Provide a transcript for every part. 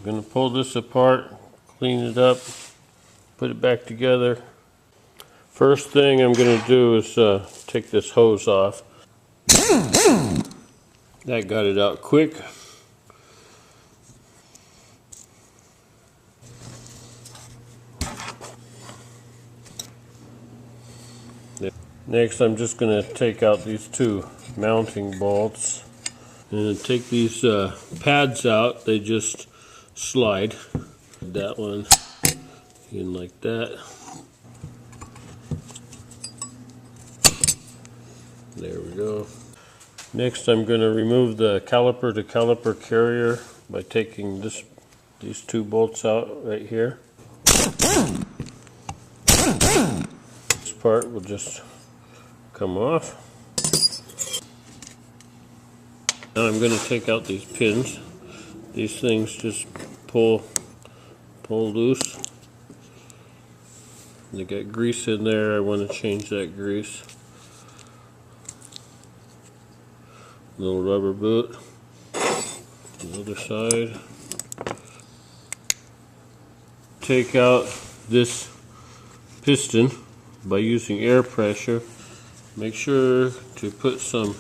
I'm going to pull this apart, clean it up, put it back together. First thing I'm going to do is take this hose off. That got it out quick. Next, I'm just going to take out these two mounting bolts and take these pads out. They just slide. That one in like that. There we go. Next, I'm going to remove the caliper to caliper carrier by taking these two bolts out right here. This part will just come off. Now I'm going to take out these pins. These things just pull loose. They got grease in there. I want to change that grease. Little rubber boot. The other side. Take out this piston by using air pressure. Make sure to put some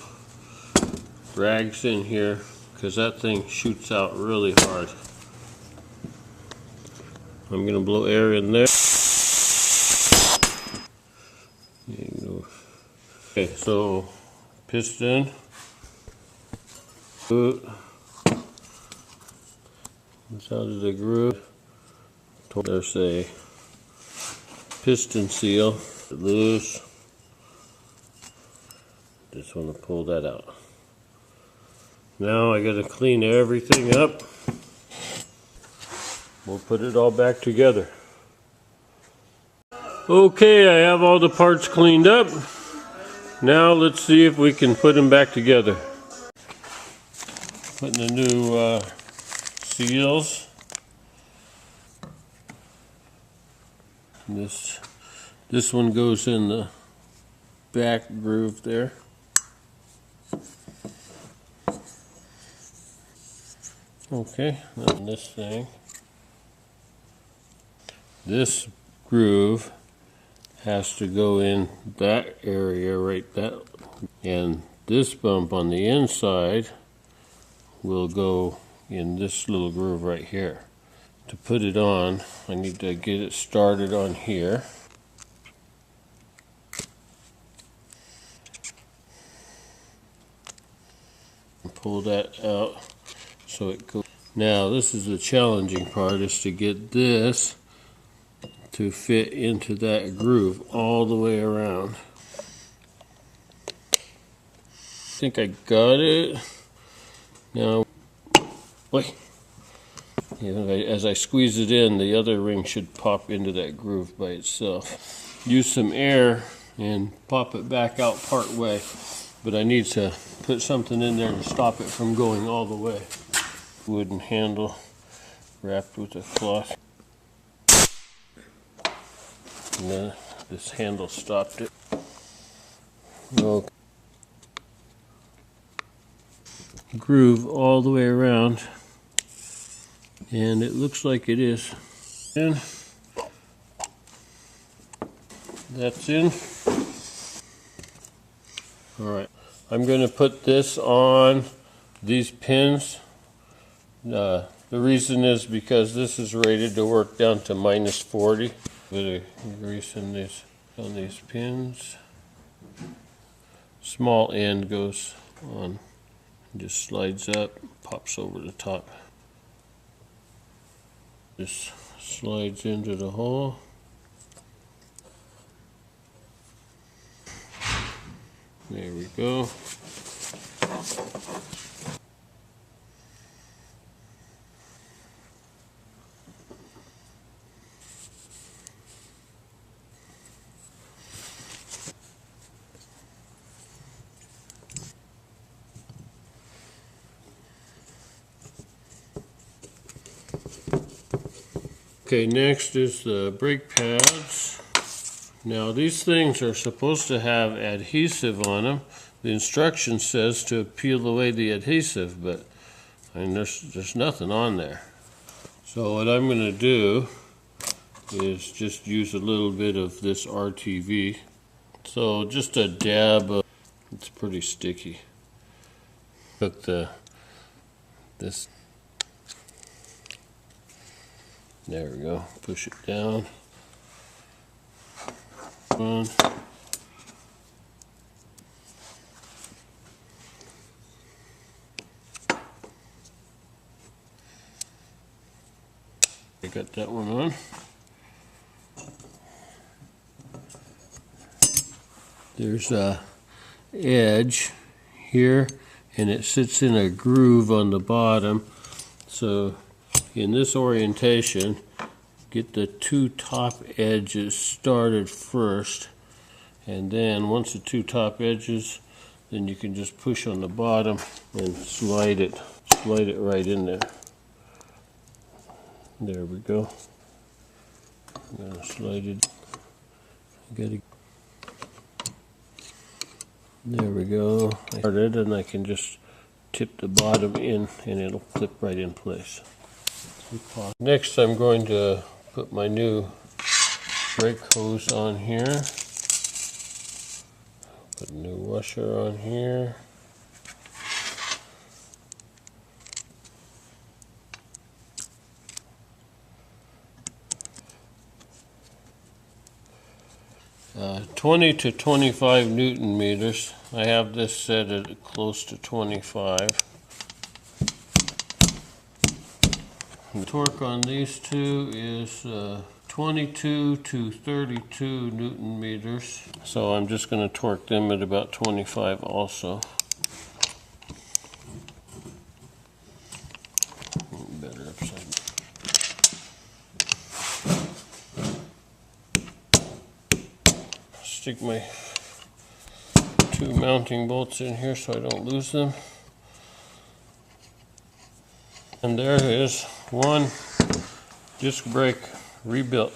rags in here because that thing shoots out really hard. I'm going to blow air in there. There you go. Okay, so piston, boot, that's out of the groove. There's a piston seal, loose. Just want to pull that out. Now I got to clean everything up. We'll put it all back together. Okay, I have all the parts cleaned up. Now let's see if we can put them back together. Putting the new seals. This one goes in the back groove there. Okay, then this thing. This groove has to go in that area right there. And this bump on the inside will go in this little groove right here. To put it on, I need to get it started on here. And pull that out so it goes. Now this is the challenging part, is to get this to fit into that groove all the way around. I think I got it. Now, wait. As I squeeze it in, the other ring should pop into that groove by itself. Use some air and pop it back out part way, but I need to put something in there to stop it from going all the way. Wooden handle wrapped with a cloth. And then this handle stopped it. Okay. Groove all the way around, and it looks like it is. And that's in. Alright, I'm going to put this on these pins. The reason is because this is rated to work down to -40. Bit of grease in on these pins. Small end goes on, just slides up, pops over the top. Just slides into the hole. There we go. Okay, next is the brake pads. Now these things are supposed to have adhesive on them. The instruction says to peel away the adhesive, but there's nothing on there. So what I'm going to do is just use a little bit of this RTV. So just a dab of, it's pretty sticky. Hook this, there we go, push it down. One. I got that one on. There's a edge here, and it sits in a groove on the bottom. So in this orientation, get the two top edges started first, and then once the two top edges, then you can just push on the bottom and slide it right in there. There we go. I'm gonna slide it. There we go. I started, and I can just tip the bottom in, and it'll clip right in place. Next, I'm going to put my new brake hose on here. Put a new washer on here. Uh, 20 to 25 Newton meters. I have this set at close to 25. The torque on these two is 22 to 32 Newton meters. So I'm just going to torque them at about 25 also. Better upside down. Stick my two mounting bolts in here so I don't lose them. And there is one disc brake rebuilt.